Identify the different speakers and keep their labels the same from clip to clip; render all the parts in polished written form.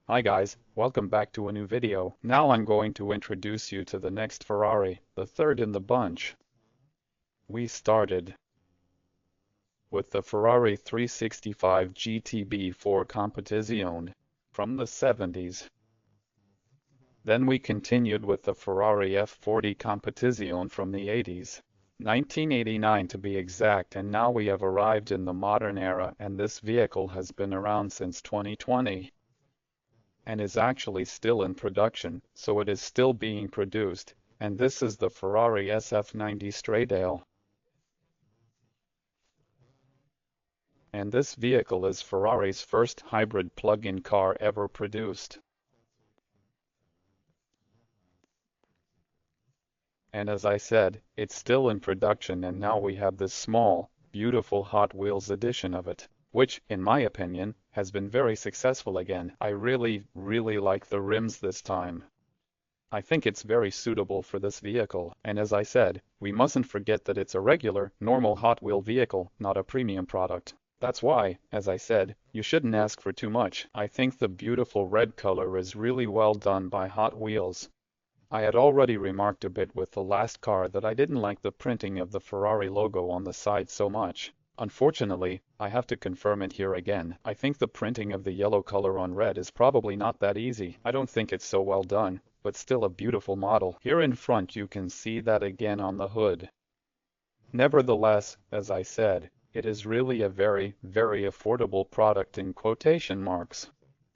Speaker 1: Hi guys, welcome back to a new video. Now I'm going to introduce you to the next Ferrari, the third in the bunch. We started with the Ferrari 365 GTB4 Competizione from the 70s. Then we continued with the Ferrari F40 Competizione from the 80s. 1989 to be exact, and now we have arrived in the modern era, and this vehicle has been around since 2020. And is actually still in production, so it is still being produced, and this is the Ferrari SF90 Stradale. And this vehicle is Ferrari's first hybrid plug-in car ever produced. And as I said, it's still in production, and now we have this small, beautiful Hot Wheels edition of it, which, in my opinion, has been very successful again. I really like the rims this time. I think it's very suitable for this vehicle, and as I said, we mustn't forget that it's a regular, normal Hot Wheel vehicle, not a premium product. That's why, as I said, you shouldn't ask for too much. I think the beautiful red color is really well done by Hot Wheels. I had already remarked a bit with the last car that I didn't like the printing of the Ferrari logo on the side so much. Unfortunately, I have to confirm it here again. I think the printing of the yellow color on red is probably not that easy. I don't think it's so well done, but still a beautiful model. Here in front you can see that again on the hood. Nevertheless, as I said, it is really a very affordable product in quotation marks.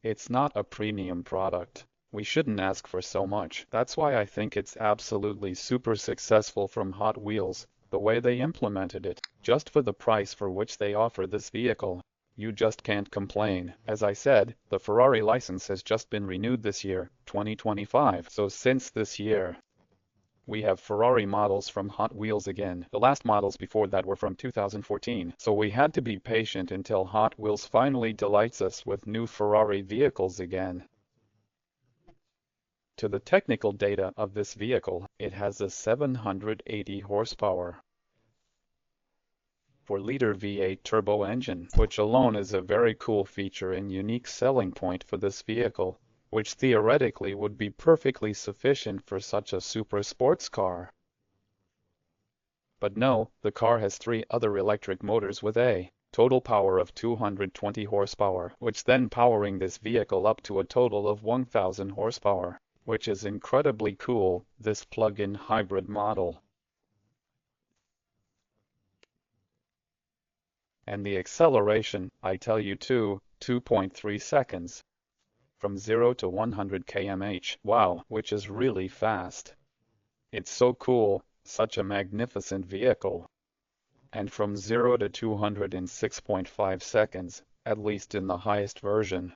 Speaker 1: It's not a premium product. We shouldn't ask for so much. That's why I think it's absolutely super successful from Hot Wheels, the way they implemented it. Just for the price for which they offer this vehicle, you just can't complain. As I said, the Ferrari license has just been renewed this year, 2025. So since this year, we have Ferrari models from Hot Wheels again. The last models before that were from 2014. So we had to be patient until Hot Wheels finally delights us with new Ferrari vehicles again. To the technical data of this vehicle, it has a 780 horsepower, 4-liter V8 turbo engine, which alone is a very cool feature and unique selling point for this vehicle, which theoretically would be perfectly sufficient for such a super sports car. But no, the car has 3 other electric motors with a total power of 220 horsepower, which then powering this vehicle up to a total of 1000 horsepower. Which is incredibly cool, this plug-in hybrid model. And the acceleration, I tell you too, 2.3 seconds. From 0 to 100 km/h, wow, which is really fast. It's so cool, such a magnificent vehicle. And from 0 to 200 in 6.5 seconds, at least in the highest version.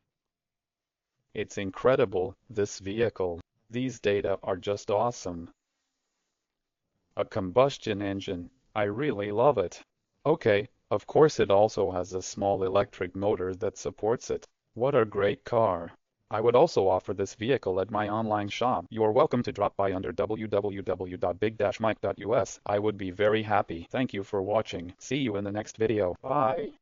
Speaker 1: It's incredible, this vehicle. These data are just awesome. A combustion engine, I really love it. Okay, of course it also has a small electric motor that supports it. What a great car. I would also offer this vehicle at my online shop. You are welcome to drop by under www.big-mike.us. I would be very happy. Thank you for watching. See you in the next video. Bye.